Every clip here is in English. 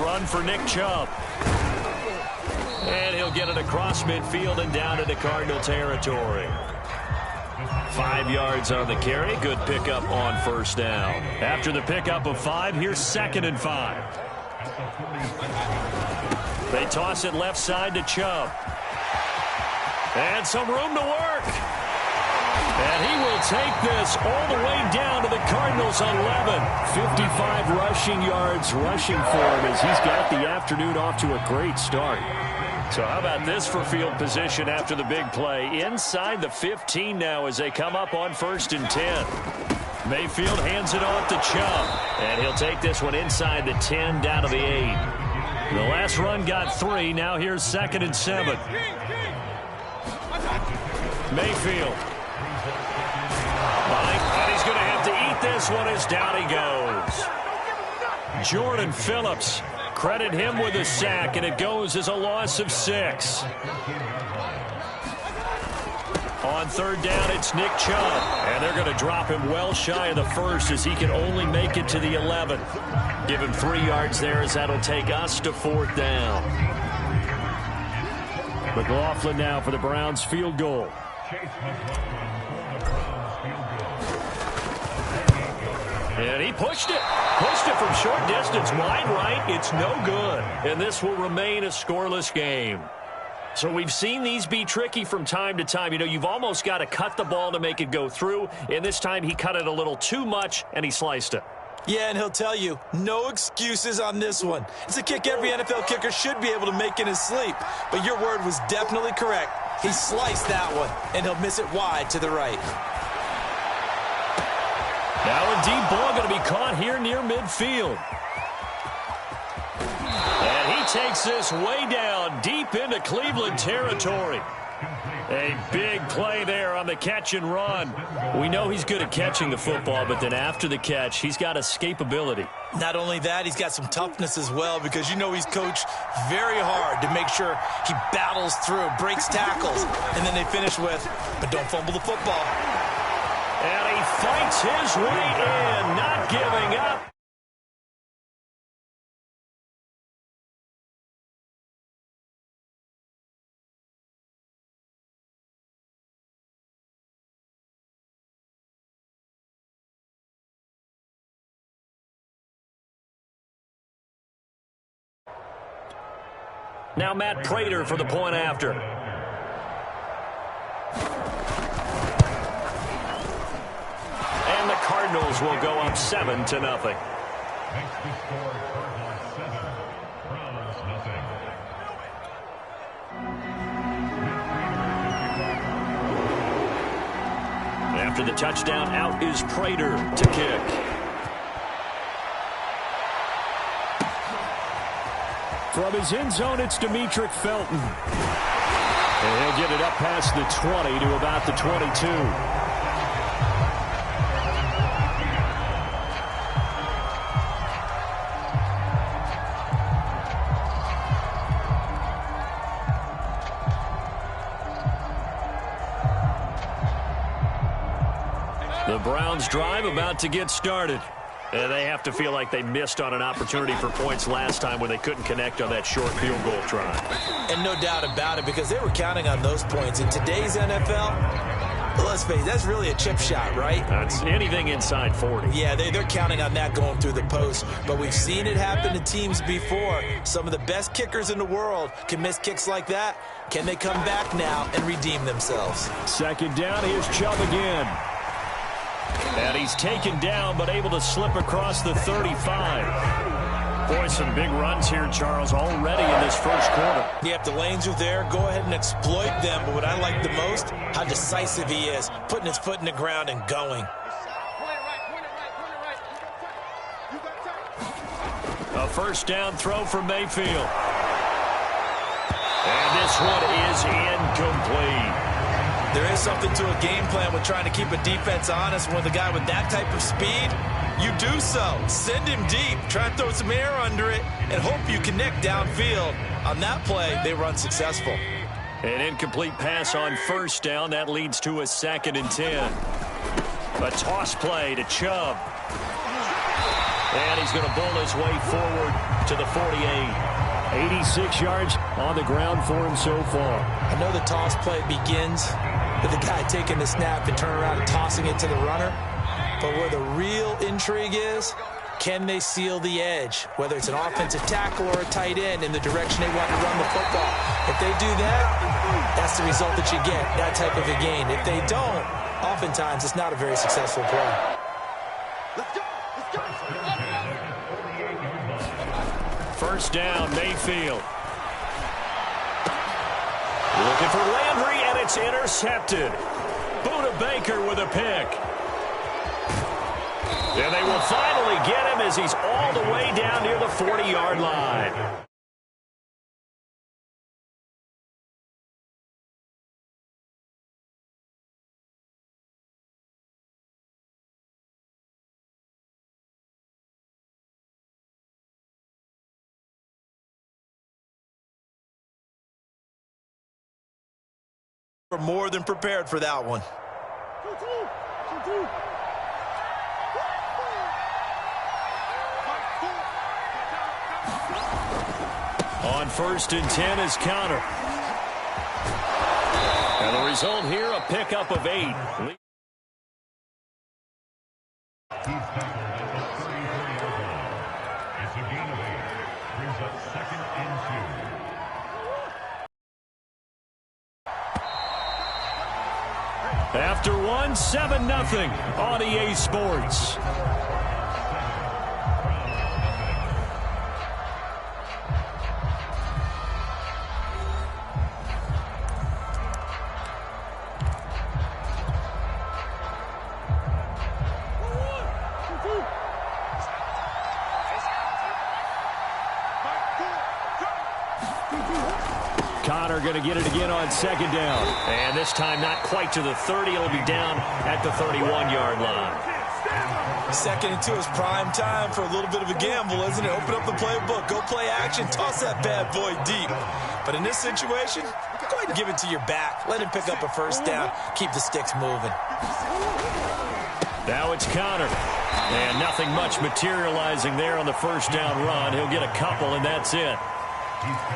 run for Nick Chubb. And he'll get it across midfield and down into Cardinal territory. 5 yards on the carry. Good pickup on first down. After the pickup of 5, here's 2nd and 5. They toss it left side to Chubb. And some room to work. And he will take this all the way down to the Cardinals 11. 55 rushing yards rushing for him as he's got the afternoon off to a great start. So how about this for field position after the big play? Inside the 15 now as they come up on 1st and 10. Mayfield hands it off to Chubb. And he'll take this one inside the 10 down to the 8. The last run got 3. Now here's 2nd and 7. Mayfield. And he's going to have to eat this one as down he goes. Jordan Phillips. Credit him with a sack, and it goes as a loss of 6. On 3rd down, it's Nick Chubb. And they're going to drop him well shy of the 1st as he can only make it to the 11. Give him 3 yards there as that'll take us to 4th down. McLaughlin now for the Browns field goal. And he pushed it. Pushed it from short distance. Wide right. It's no good. And this will remain a scoreless game. So we've seen these be tricky from time to time. You know, you've almost got to cut the ball to make it go through. And this time he cut it a little too much, and he sliced it. Yeah, and he'll tell you, no excuses on this one. It's a kick every NFL kicker should be able to make in his sleep. But your word was definitely correct. He sliced that one, and he'll miss it wide to the right. Now a deep ball going to be caught here near midfield. And he takes this way down deep into Cleveland territory. A big play there on the catch and run. We know he's good at catching the football, but then after the catch, he's got escapability. Not only that, he's got some toughness as well because you know he's coached very hard to make sure he battles through, breaks tackles, and then they finish with, but don't fumble the football. And he fights his way in, not giving up. Now Matt Prater for the point after. And the Cardinals will go up 7-0. Next to score, Cardinals 7, Browns nothing. After the touchdown, out is Prater to kick. From his end zone, it's Demetric Felton. And he'll get it up past the 20 to about the 22. The Browns drive about to get started. And they have to feel like they missed on an opportunity for points last time when they couldn't connect on that short field goal try. And no doubt about it, because they were counting on those points. In today's NFL, let's face it, that's really a chip shot, right? That's anything inside 40. Yeah, they're counting on that going through the post. But we've seen it happen to teams before. Some of the best kickers in the world can miss kicks like that. Can they come back now and redeem themselves? 2nd down, here's Chubb again. And he's taken down, but able to slip across the 35. Boy, some big runs here, Charles, already in this first quarter. Yeah, if the lanes are there, go ahead and exploit them. But what I like the most, how decisive he is, putting his foot in the ground and going. A first down throw from Mayfield. And this one is incomplete. There is something to a game plan with trying to keep a defense honest. With a guy with that type of speed, you do so. Send him deep, try and throw some air under it, and hope you connect downfield. On that play, they run successful. An incomplete pass on first down. That leads to a 2nd and 10. A toss play to Chubb. And he's going to bull his way forward to the 48. 86 yards on the ground for him so far. I know the toss play begins with the guy taking the snap and turning around and tossing it to the runner. But where the real intrigue is, can they seal the edge? Whether it's an offensive tackle or a tight end in the direction they want to run the football. If they do that, that's the result that you get, that type of a gain. If they don't, oftentimes it's not a very successful play. First down, Mayfield. Looking for Landry, and it's intercepted. Buda Baker with a pick. And they will finally get him as he's all the way down near the 40-yard line. We're more than prepared for that one. On 1st and 10 is Counter. And the result here, a pickup of 8. He's tackled at the 33-yard line. It's a gain of 8. Brings up 2nd and 2. After 1, 7-0 on EA Sports. Connor going to get it again on 2nd down. And this time not quite to the 30. It'll be down at the 31-yard line. 2nd and 2 is prime time for a little bit of a gamble, isn't it? Open up the playbook, go play action, toss that bad boy deep. But in this situation, go ahead and give it to your back. Let him pick up a first down. Keep the sticks moving. Now it's Connor. And nothing much materializing there on the first down run. He'll get a couple, and that's it.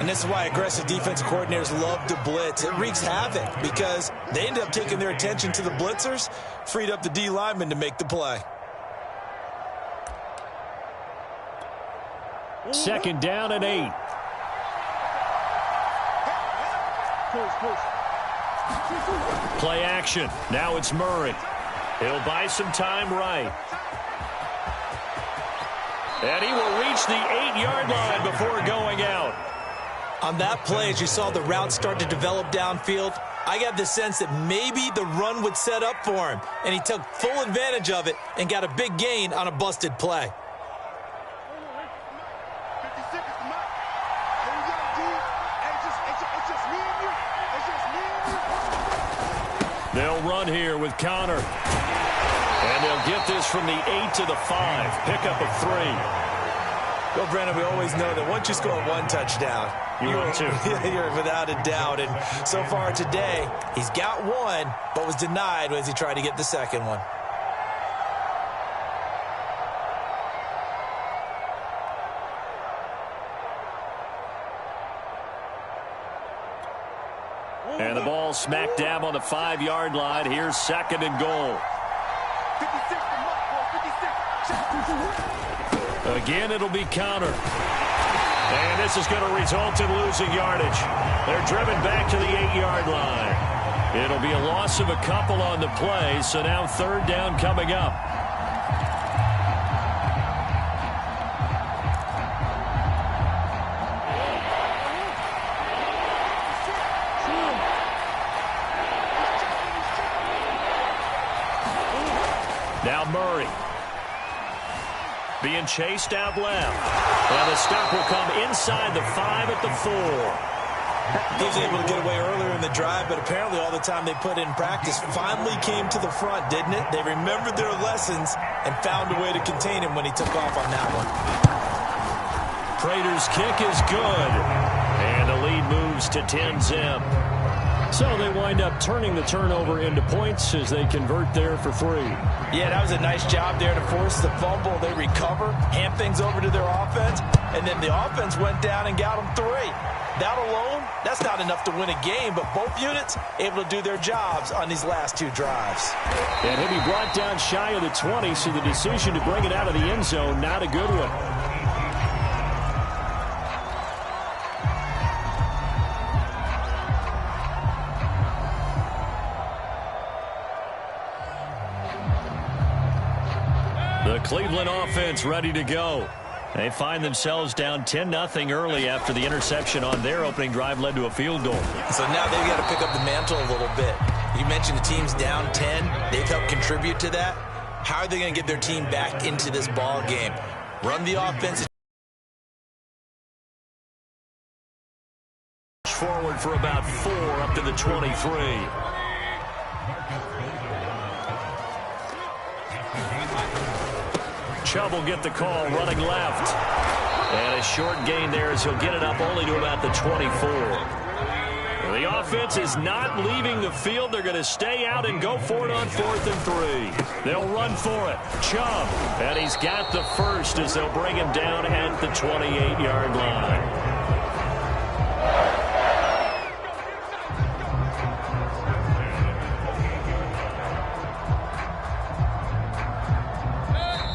And this is why aggressive defensive coordinators love to blitz. It wreaks havoc because they end up taking their attention to the blitzers, freed up the D lineman to make the play. 2nd down and 8. Play action. Now it's Murray. He'll buy some time right. And he will reach the 8-yard line before going out. On that play, as you saw the route start to develop downfield, I got the sense that maybe the run would set up for him, and he took full advantage of it and got a big gain on a busted play. They'll run here with Connor. And they'll get this from the 8 to the 5. Pickup of 3. Well, Brandon, we always know that once you score 1 touchdown, you're 2. You're without a doubt. And so far today, he's got 1, but was denied as he tried to get the second one. And the ball smack dab on the 5-yard line. Here's 2nd and goal. Again, it'll be Counter. And this is going to result in losing yardage. They're driven back to the 8-yard line. It'll be a loss of a couple on the play, so now 3rd down coming up. Now Murray. Being chased out left. And the stop will come inside the 5 at the 4. He was able to get away earlier in the drive, but apparently all the time they put in practice finally came to the front, didn't it? They remembered their lessons and found a way to contain him when he took off on that one. Prater's kick is good. And the lead moves to 10-zip. So they wind up turning the turnover into points as they convert there for 3. Yeah, that was a nice job there to force the fumble. They recover, hand things over to their offense, and then the offense went down and got them 3. That alone, that's not enough to win a game, but both units able to do their jobs on these last 2 drives. And he'll be brought down shy of the 20, so the decision to bring it out of the end zone, not a good one. The Cleveland offense ready to go. They find themselves down 10-0 early after the interception on their opening drive led to a field goal. So now they've got to pick up the mantle a little bit. You mentioned the team's down 10. They've helped contribute to that. How are they going to get their team back into this ball game? Run the offense. Forward for about 4 up to the 23. Chubb will get the call running left. And a short gain there as he'll get it up only to about the 24. The offense is not leaving the field. They're going to stay out and go for it on 4th and 3. They'll run for it. Chubb. And he's got the first as they'll bring him down at the 28-yard line.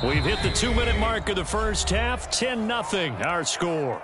We've hit the 2-minute mark of the first half. 10-0 our score.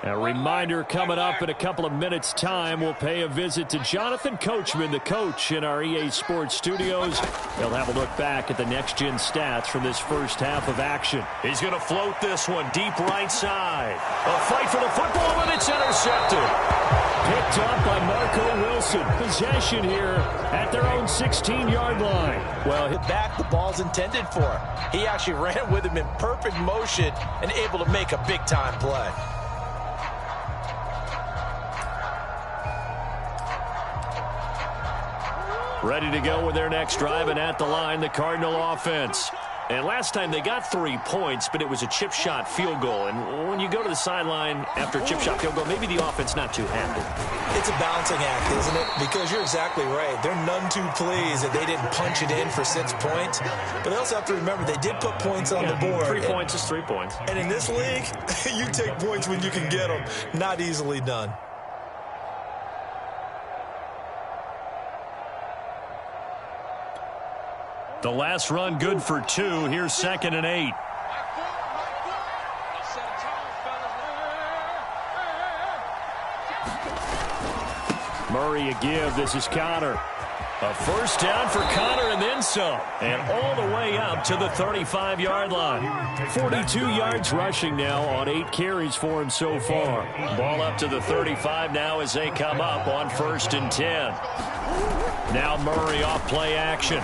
A reminder coming up in a couple of minutes' time. We'll pay a visit to Jonathan Coachman, the coach in our EA Sports studios. He'll have a look back at the next-gen stats from this first half of action. He's going to float this one deep right side. A fight for the football, and it's intercepted. Picked up by Marco Wilson. Possession here at their own 16-yard line. Well, hit back, the ball's intended for. He actually ran with him in perfect motion and able to make a big-time play. Ready to go with their next drive, and at the line, the Cardinal offense. And last time they got 3 points, but it was a chip shot field goal. And when you go to the sideline after a chip shot field goal, maybe the offense not too happy. It's a balancing act, isn't it? Because you're exactly right. They're none too pleased that they didn't punch it in for 6 points. But they also have to remember they did put points on the board. 3 points is 3 points. And in this league, you take points when you can get them. Not easily done. The last run good for 2. Here's 2nd and 8. Murray a give. This is Connor. A first down for Connor and then some. And all the way up to the 35-yard line. 42 yards rushing now on 8 carries for him so far. Ball up to the 35 now as they come up on 1st and 10. Now Murray off play action.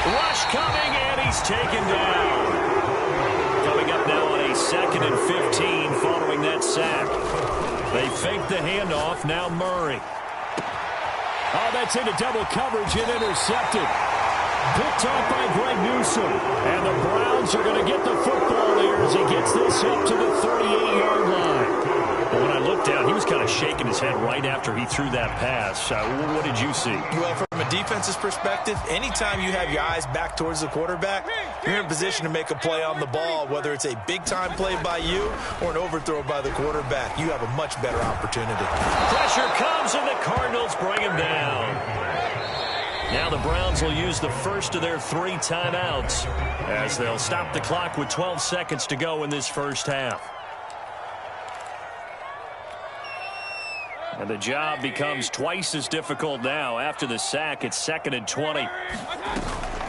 Rush coming, and he's taken down. Coming up now on a 2nd and 15 following that sack. They fake the handoff. Now Murray. Oh, that's into double coverage and intercepted. Picked off by Greg Newsome. And the Browns are going to get the football there as he gets this up to the 38-yard line. But when I looked down, he was kind of shaking his head right after he threw that pass. What did you see? Well, from a defense's perspective, anytime you have your eyes back towards the quarterback, you're in a position to make a play on the ball, whether it's a big-time play by you or an overthrow by the quarterback. You have a much better opportunity. Pressure comes, and the Cardinals bring him down. Now the Browns will use the first of their 3 timeouts as they'll stop the clock with 12 seconds to go in this first half. And the job becomes twice as difficult now. After the sack, it's 2nd and 20.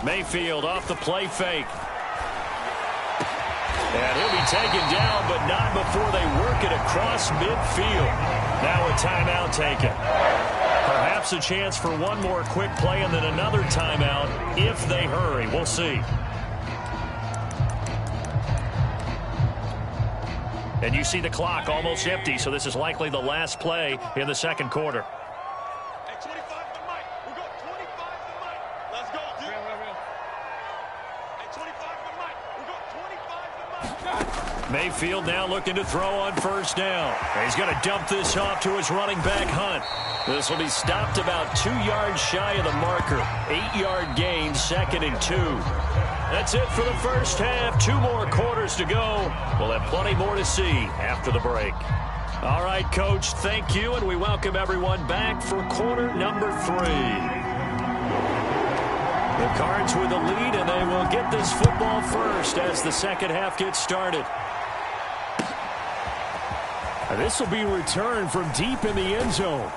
Mayfield off the play fake. And he'll be taken down, but not before they work it across midfield. Now a timeout taken. Perhaps a chance for one more quick play and then another timeout if they hurry. We'll see. And you see the clock almost empty, so this is likely the last play in the second quarter. Hey, 25 to Mike. We'll go 25 to Mike. Let's go, dude. Hey, 25 to Mike. We'll go 25 to Mike. Mayfield now looking to throw on first down. And he's going to dump this off to his running back, Hunt. This will be stopped about 2 yards shy of the marker. 8-yard gain, 2nd and 2. That's it for the first half. 2 more quarters to go. We'll have plenty more to see after the break. All right, Coach, thank you, and we welcome everyone back for quarter number 3. The Cards with the lead, and they will get this football first as the second half gets started. This will be returned from deep in the end zone.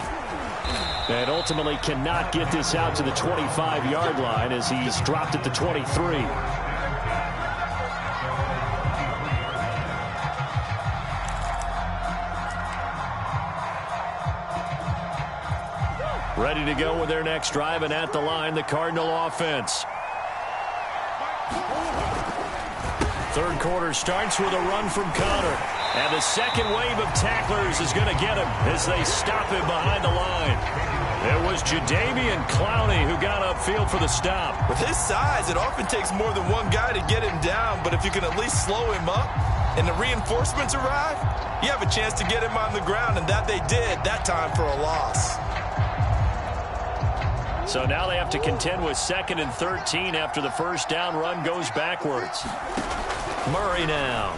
And ultimately cannot get this out to the 25-yard line as he's dropped at the 23. Ready to go with their next drive, and at the line, the Cardinal offense. Third quarter starts with a run from Connor. And the second wave of tacklers is going to get him as they stop him behind the line. It was Jadeveon Clowney who got upfield for the stop. With his size, it often takes more than one guy to get him down, but if you can at least slow him up and the reinforcements arrive, you have a chance to get him on the ground, and that they did that time for a loss. So now they have to contend with 2nd and 13 after the first down run goes backwards. Murray now.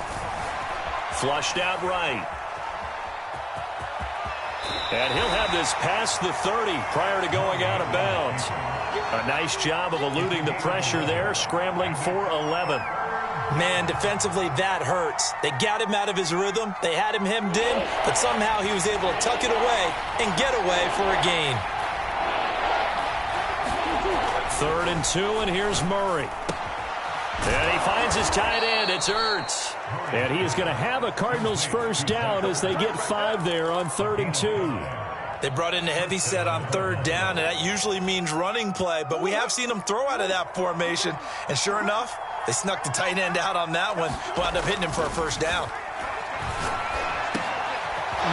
Flushed out right. And he'll have this past the 30 prior to going out of bounds. A nice job of eluding the pressure there, scrambling for 11. Man, defensively, that hurts. They got him out of his rhythm. They had him hemmed in, but somehow he was able to tuck it away and get away for a gain. 3rd and 2, and here's Murray. And he finds his tight end. It's Ertz. And he is going to have a Cardinals first down as they get 5 there on 3rd and 2. They brought in a heavy set on 3rd down, and that usually means running play, but we have seen them throw out of that formation, and sure enough, they snuck the tight end out on that one, wound up hitting him for a first down.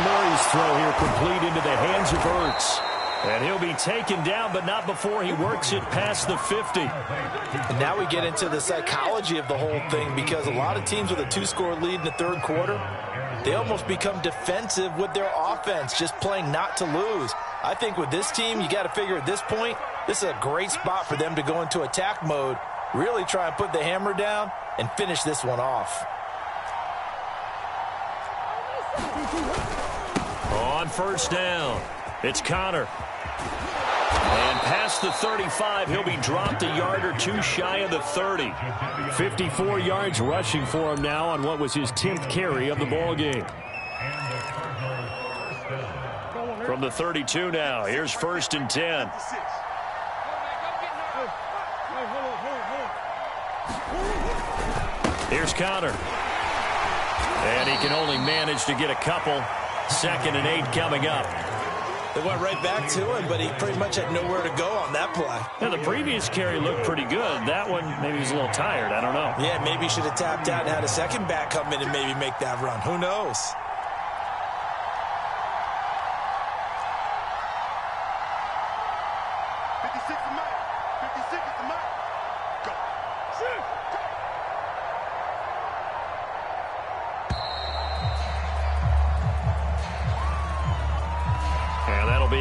Murray's throw here complete into the hands of Ertz. And he'll be taken down, but not before he works it past the 50. And now we get into the psychology of the whole thing, because a lot of teams with a 2-score lead in the 3rd quarter, they almost become defensive with their offense, just playing not to lose. I think with this team, you got to figure at this point, this is a great spot for them to go into attack mode, really try and put the hammer down and finish this one off. On first down, it's Connor. And past the 35, he'll be dropped a yard or 2 shy of the 30. 54 yards rushing for him now on what was his 10th carry of the ball game. From the 32 now, here's 1st and 10. Here's Connor. And he can only manage to get a couple. 2nd and 8 coming up. They went right back to him, but he pretty much had nowhere to go on that play. Yeah, the previous carry looked pretty good. That one, maybe he was a little tired. I don't know. Yeah, maybe he should have tapped out and had a second back come in and maybe make that run. Who knows?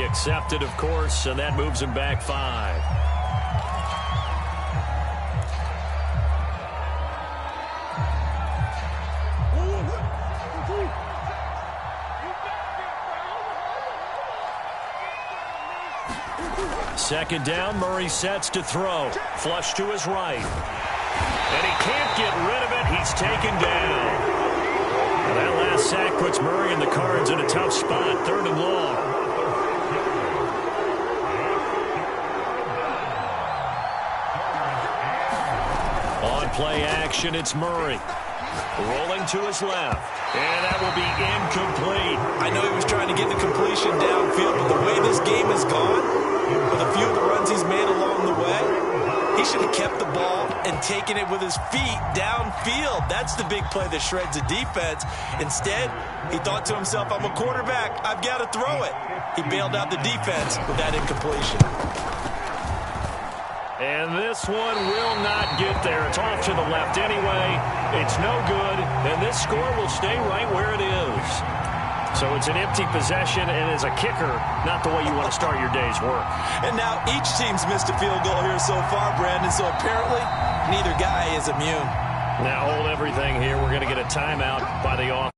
Accepted, of course, and that moves him back 5. Second down, Murray sets to throw. Flush to his right. And he can't get rid of it. He's taken down. And that last sack puts Murray and the Cards in a tough spot, 3rd and long. Play action, it's Murray. Rolling to his left. And that will be incomplete. I know he was trying to get the completion downfield, but the way this game has gone, with a few of the runs he's made along the way, He should have kept the ball and taken it with his feet downfield. That's the big play that shreds the defense. Instead, he thought to himself, I'm a quarterback. I've got to throw it. He bailed out the defense with that incompletion. And this one will not get there. It's off to the left anyway. It's no good, and this score will stay right where it is. So it's an empty possession, and as a kicker, not the way you want to start your day's work. And now each team's missed a field goal here so far, Brandon, so apparently neither guy is immune. Now hold everything here. We're going to get a timeout by the offense.